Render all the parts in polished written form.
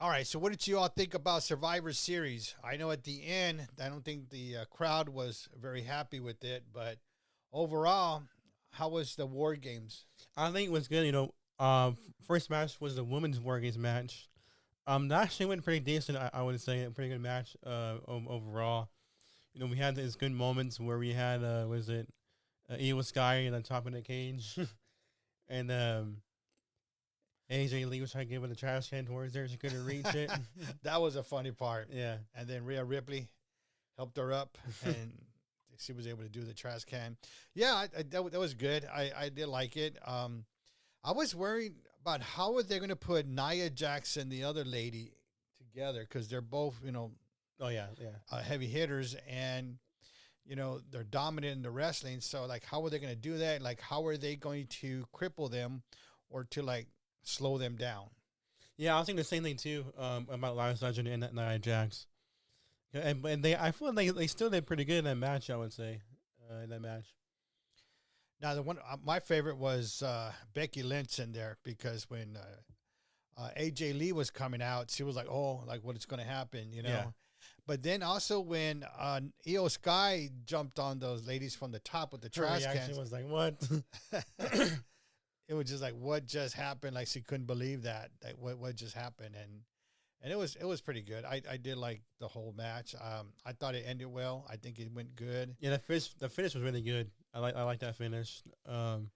All right, so what did you all think about Survivor Series? I know at the end, I don't think the crowd was very happy with it, but overall, how was the War Games? I think it was good. First match was the women's WarGames match. That actually went pretty decent. I would say a pretty good match. Overall, we had these good moments where we had was it Io Sky in the top of the cage, and AJ Lee was trying to give it a trash can towards there. She couldn't reach it. That was a funny part. Yeah. And then Rhea Ripley helped her up, and she was able to do the trash can. Yeah, that was good. I did like it. I was worried about how are they going to put Nia Jax and the other lady together because they're both, Oh yeah, yeah. heavy hitters, and they're dominant in the wrestling. So like, how are they going to do that? Like, how are they going to cripple them or to like slow them down? Yeah, I was thinking the same thing too about Lars Legend and Nia Jax. And I feel like they still did pretty good in that match. I would say in that match. Now, the one my favorite was Becky Lynch in there because when AJ Lee was coming out, she was like, "Oh, like what is going to happen?" Yeah. But then also when Io Sky jumped on those ladies from the top with the Her trash reaction cans, was like, "What?" it was just like, "What just happened?" Like she couldn't believe that. Like what just happened, and it was pretty good. I did like the whole match. I thought it ended well. I think it went good. Yeah, the finish was really good. I like that finish. Then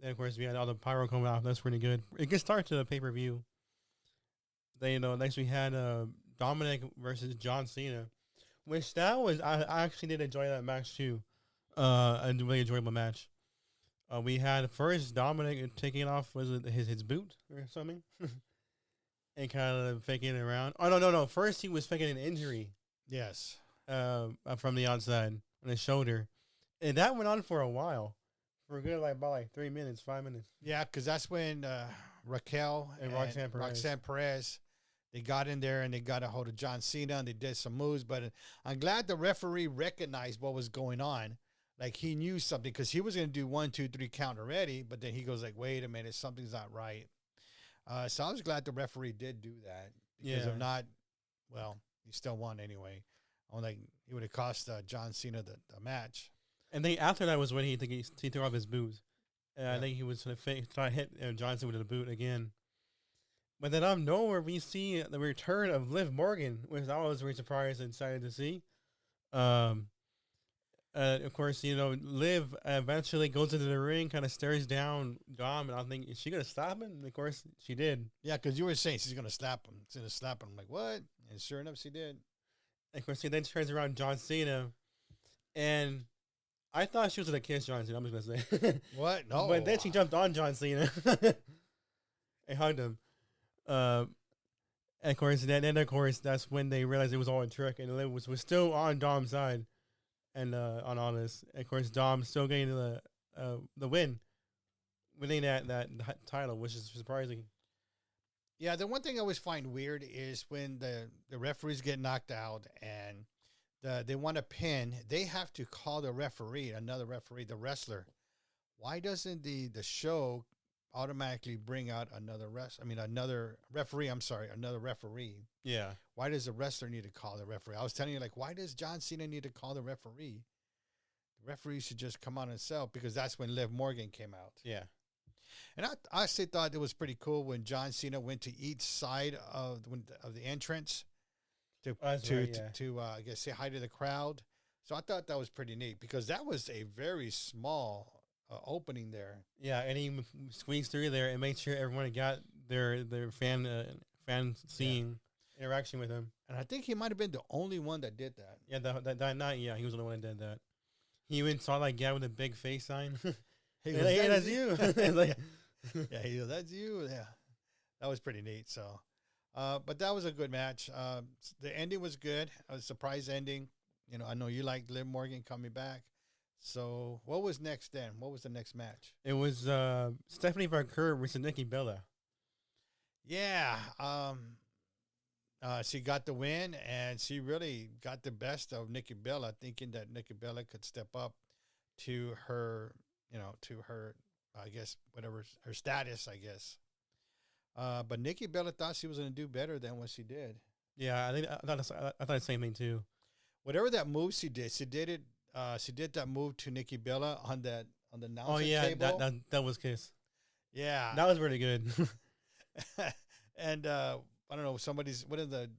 of course we had all the pyro coming out. That's pretty good. It gets started to the pay per view. Then next we had Dominik versus John Cena, which that was I actually did enjoy that match too. A really enjoyable match. We had first Dominik taking off was it his boot or something, and kind of faking it around. Oh no! First he was faking an injury. Yes. From the outside on his shoulder, and that went on for a while, for a good about 3 minutes, 5 minutes. Yeah, because that's when Raquel And Roxanne Perez, they got in there and they got a hold of John Cena and they did some moves. But I'm glad the referee recognized what was going on. Like he knew something because he was going to do 1, 2, 3 count already, but then he goes like, "Wait a minute, something's not right." So I was glad the referee did do that because if not, well, he still won anyway. Only it would have cost John Cena the match. And then after that was when he took off his boot. I think he was going to try to hit Johnson with the boot again. But then out of nowhere, we see the return of Liv Morgan, which I was very surprised and excited to see. Of course, Liv eventually goes into the ring, kind of stares down Dom, and I think, is she going to slap him? And of course, she did. Yeah, because you were saying she's going to slap him. She's going to slap him. I'm like, what? And sure enough, she did. And of course, she then turns around John Cena, and I thought she was going to kiss John Cena. I'm just going to say. What? No. But then she jumped on John Cena and hugged him. And of course, that's when they realized it was all a trick, and Liv was still on Dom's side, and on all this. And of course, Dom still getting the win, winning that title, which is surprising. Yeah, the one thing I always find weird is when the referees get knocked out and they want a pin, they have to call the referee, another referee, the wrestler. Why doesn't the show automatically bring out another referee? Another referee. Yeah. Why does the wrestler need to call the referee? I was telling you, like, why does John Cena need to call the referee? The referee should just come on himself because that's when Liv Morgan came out. Yeah. And I actually thought it was pretty cool when John Cena went to each side of the entrance to I guess say hi to the crowd. So I thought that was pretty neat because that was a very small opening there. Yeah, and he squeezed through there and made sure everyone got their fan seeing interaction with him. And I think he might have been the only one that did that. Yeah, that night, yeah, he was the only one that did that. He even saw that guy with a big face sign. He goes, hey, that's you. Yeah, he goes, that's you. Yeah, that was pretty neat. So, but that was a good match. The ending was good. A surprise ending. I know you liked Liv Morgan coming back. So, what was next then? What was the next match? It was Stephanie Varcourt versus Nikki Bella. Yeah. She got the win, and she really got the best of Nikki Bella, thinking that Nikki Bella could step up to her, I guess, whatever her status, I guess. But Nikki Bella thought she was going to do better than what she did. Yeah, I thought the same thing too. Whatever that move she did it. She did that move to Nikki Bella on the announcer Oh yeah, table. that was Kiss. Yeah, That was really good. and I don't know, one of the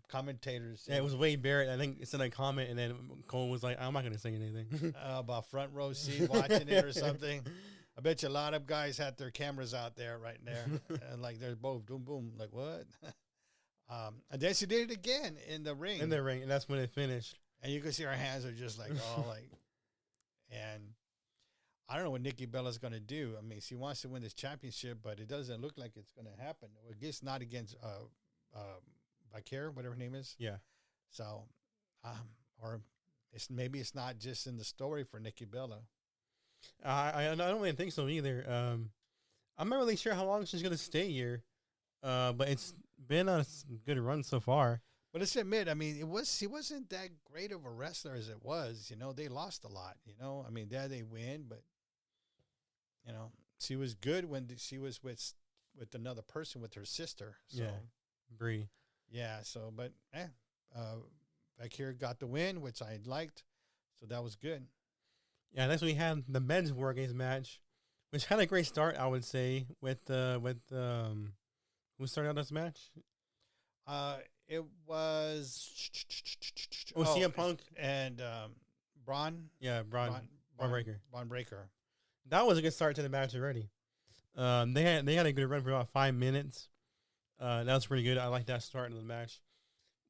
commentators said, Yeah, it was Wade Barrett. I think it's in a comment, and then Cole was like, "I'm not gonna say anything about front row seat watching it or something. I bet you a lot of guys had their cameras out there right there, and like they're both boom boom, like what? And then she did it again in the ring. In the ring, and that's when it finished. And you can see her hands are just like all like, and I don't know what Nikki Bella's going to do. I mean, she wants to win this championship, but it doesn't look like it's going to happen. Well, I guess not against Breakker, whatever her name is. Yeah. So, or maybe it's not just in the story for Nikki Bella. I don't really think so either. I'm not really sure how long she's gonna stay here, but it's been a good run so far. But let's admit, I mean, she wasn't that great of a wrestler as it was. You know, they lost a lot. You know, I mean, they win, but you know, she was good when she was with another person, with her sister. So, yeah, Bree. Yeah. So, but back here got the win, which I liked. So that was good. Yeah, next we had the men's WarGames match, which had a great start, I would say, with who started out this match? It was CM Punk and Bron. Yeah, Bron Breakker. Bron Breakker. That was a good start to the match already. They had a good run for about 5 minutes. That was pretty good. I like that start of the match.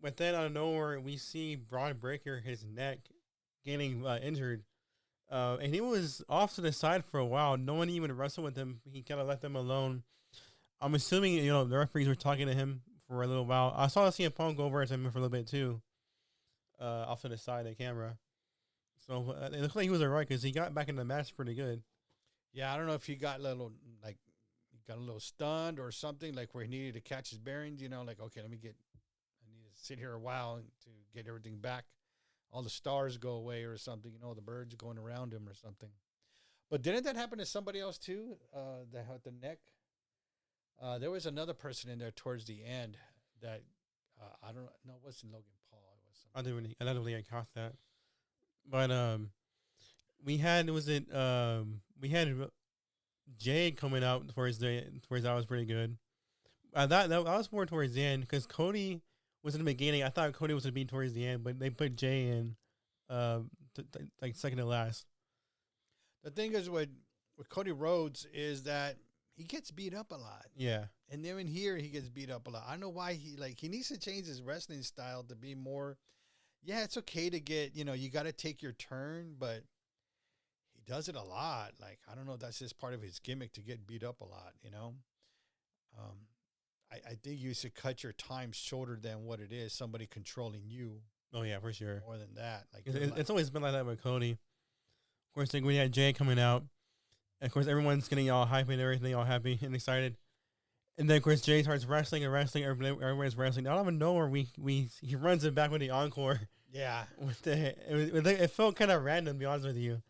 But then out of nowhere, we see Bron Breakker, his neck getting injured. And he was off to the side for a while. No one even wrestled with him. He kind of let them alone. I'm assuming, the referees were talking to him for a little while. I saw CM Punk go over to him for a little bit too, off to the side of the camera. So it looks like he was all right because he got back in the match pretty good. Yeah, I don't know if he got a little stunned or something, like where he needed to catch his bearings. Like, okay, I need to sit here a while to get everything back. All the stars go away or something, the birds going around him or something. But didn't that happen to somebody else too? That had the neck. There was another person in there towards the end that I don't know. It wasn't Logan Paul. It was somebody. I don't really caught that. But we had Jay coming out towards that was pretty good. That was more towards the end because Cody was in the beginning. I thought Cody was going to be towards the end, but they put Jay in like second to last. The thing is with Cody Rhodes is that he gets beat up a lot. Yeah. And then in here, he gets beat up a lot. I don't know why he needs to change his wrestling style to be more, yeah, it's okay to get, you got to take your turn, but he does it a lot. Like, I don't know if that's just part of his gimmick to get beat up a lot, I think you should cut your time shorter than what it is, somebody controlling you. Oh, yeah, for sure. More than that. Like it's always been like that with Cody. Of course, we had Jay coming out. And of course, everyone's getting all hype and everything, all happy and excited. And then, of course, Jay starts wrestling. Everybody's wrestling. Out of nowhere, he runs it back with the encore. Yeah. It felt kind of random, to be honest with you.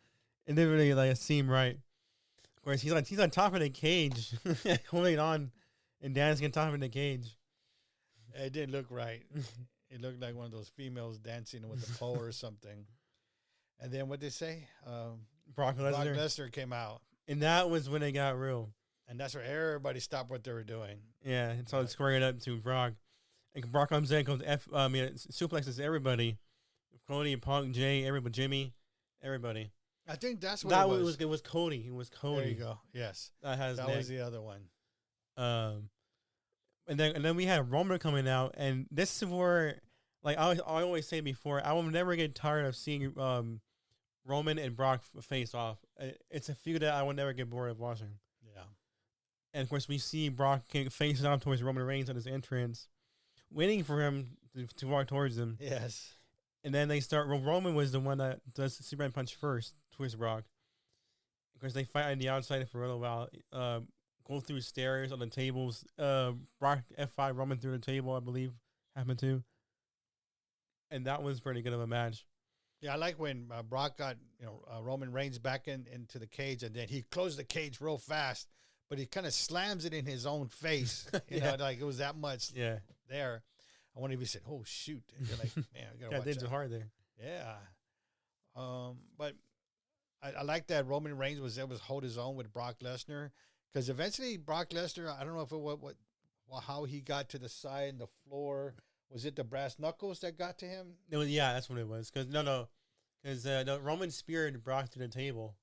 It didn't really seem right. Of course, he's on top of the cage, holding on and dancing on top of the cage. It didn't look right. It looked like one of those females dancing with a pole or something. And then what they say? Brock Lesnar came out. And that was when it got real. And that's where everybody stopped what they were doing. Yeah, and so it's squaring it up to Brock. And Brock comes in, suplexes everybody. Cody, Punk, Jay, everybody, Jimmy, everybody. I think that's what it was. It was Cody. It was Cody. There you go. Yes. That was the other one. And then we had Roman coming out, and this is where, like I always say before, I will never get tired of seeing Roman and Brock face off. It's a feud that I will never get bored of watching. Yeah. And of course, we see Brock face off towards Roman Reigns on his entrance, waiting for him to walk towards him. Yes. And then they start. Roman was the one that does the Superman punch first towards Brock. Of course, they fight on the outside for a little while. Go through stairs on the tables. Brock F5 Roman through the table, I believe, happened too. And that was pretty good of a match. Yeah, I like when Brock got Roman Reigns back into the cage, and then he closed the cage real fast, but he kind of slams it in his own face. You know, like it was that much there. I wonder if he said, "Oh shoot!" And you're like, "Man, I gotta watch did that." hard there. Yeah. But I like that Roman Reigns was able to hold his own with Brock Lesnar, because eventually Brock Lesnar, I don't know if it how he got to the side and the floor. Was it the brass knuckles that got to him? No, yeah, that's what it was. Because because the Roman speared Brock to the table.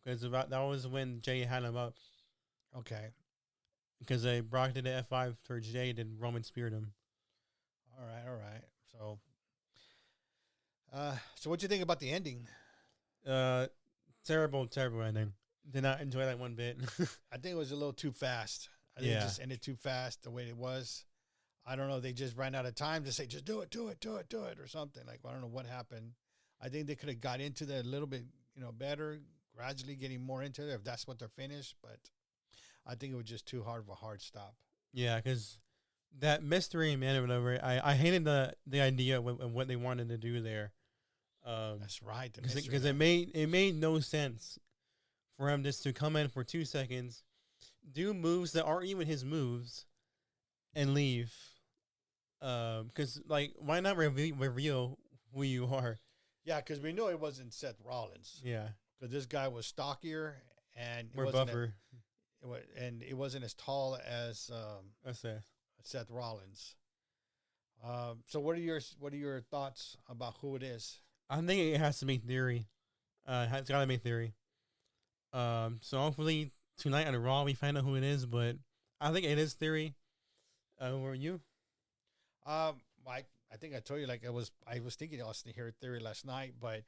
Because that was when Jay had him up. Okay. Because Brock did the F5 towards Jay, then Roman speared him. All right. So what do you think about the ending? Terrible ending. Did not enjoy that one bit. I think it was a little too fast. I think it just ended too fast the way it was. I don't know. They just ran out of time to say, just do it, or something. Like, I don't know what happened. I think they could have got into that a little bit, better, gradually getting more into it if that's what they're finished. But I think it was just too hard of a hard stop. Yeah, because that mystery man or whatever, I hated the idea of what they wanted to do there. That's right. Because it made no sense for him just to come in for 2 seconds, do moves that aren't even his moves, and leave. Because why not reveal who you are? Yeah, because we know it wasn't Seth Rollins. Yeah, because this guy was stockier and more buffer, and it wasn't as tall as Seth Rollins. So what are your thoughts about who it is? I think it has to be Theory. It's got to be Theory. So hopefully tonight on the Raw we find out who it is, but I think it is Theory. Were you? I think I told you I was thinking Austin Theory last night, but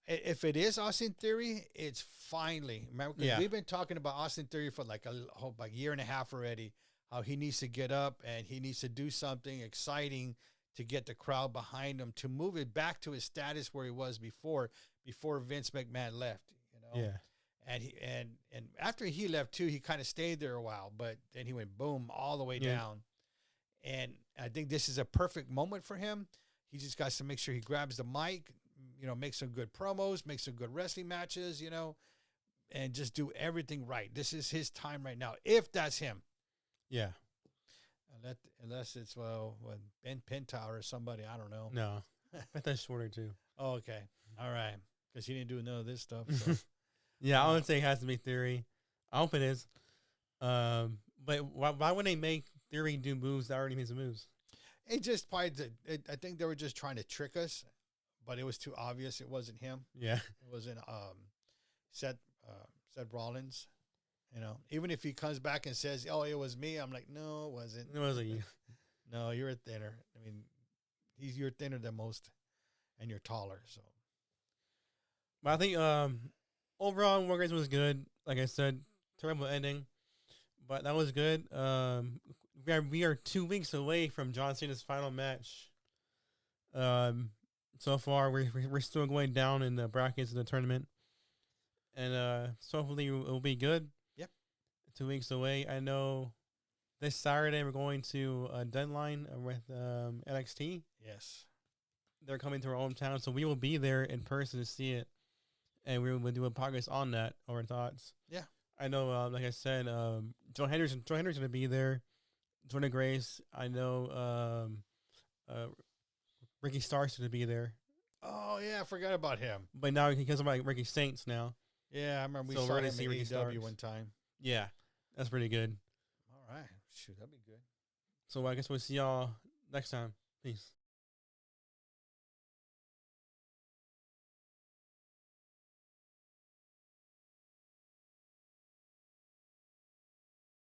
if it is Austin Theory, it's finally. Remember, we've been talking about Austin Theory for a year and a half already. How he needs to get up and he needs to do something exciting to get the crowd behind him, to move it back to his status where he was before Vince McMahon left. Yeah. And after he left too, he kind of stayed there a while, but then he went boom all the way down. And I think this is a perfect moment for him. He just got to make sure he grabs the mic, make some good promos, make some good wrestling matches, and just do everything right. This is his time right now, if that's him. Yeah. Unless it's Ben Pentower or somebody, I don't know. No, but that's shorter too. Oh, okay, all right, because he didn't do none of this stuff. So. Yeah, I would say it has to be Theory. I hope it is. But why would they make Theory do moves that already his moves? It just probably. I think they were just trying to trick us, but it was too obvious. It wasn't him. Yeah, it wasn't Seth Rollins. Even if he comes back and says, "Oh, it was me," I'm like, "No, it wasn't. It wasn't you. No, you're thinner. I mean, you're thinner than most, and you're taller." So, but I think overall, WarGames was good. Like I said, terrible ending, but that was good. We are 2 weeks away from John Cena's final match. So far we're still going down in the brackets of the tournament, and so hopefully it will be good. 2 weeks away. I know this Saturday we're going to a deadline with NXT. Yes. They're coming to our hometown, so we will be there in person to see it. And we will do a podcast on that, our thoughts. Yeah. I know, like I said, Joe Henderson's going to be there. Jordan Grace. I know Ricky Stark's going to be there. Oh, yeah, I forgot about him. But now he comes about Ricky Saints now. Yeah, I remember we saw him in AEW one time. Yeah. That's pretty good. All right. Shoot, that'd be good. So I guess we'll see y'all next time. Peace.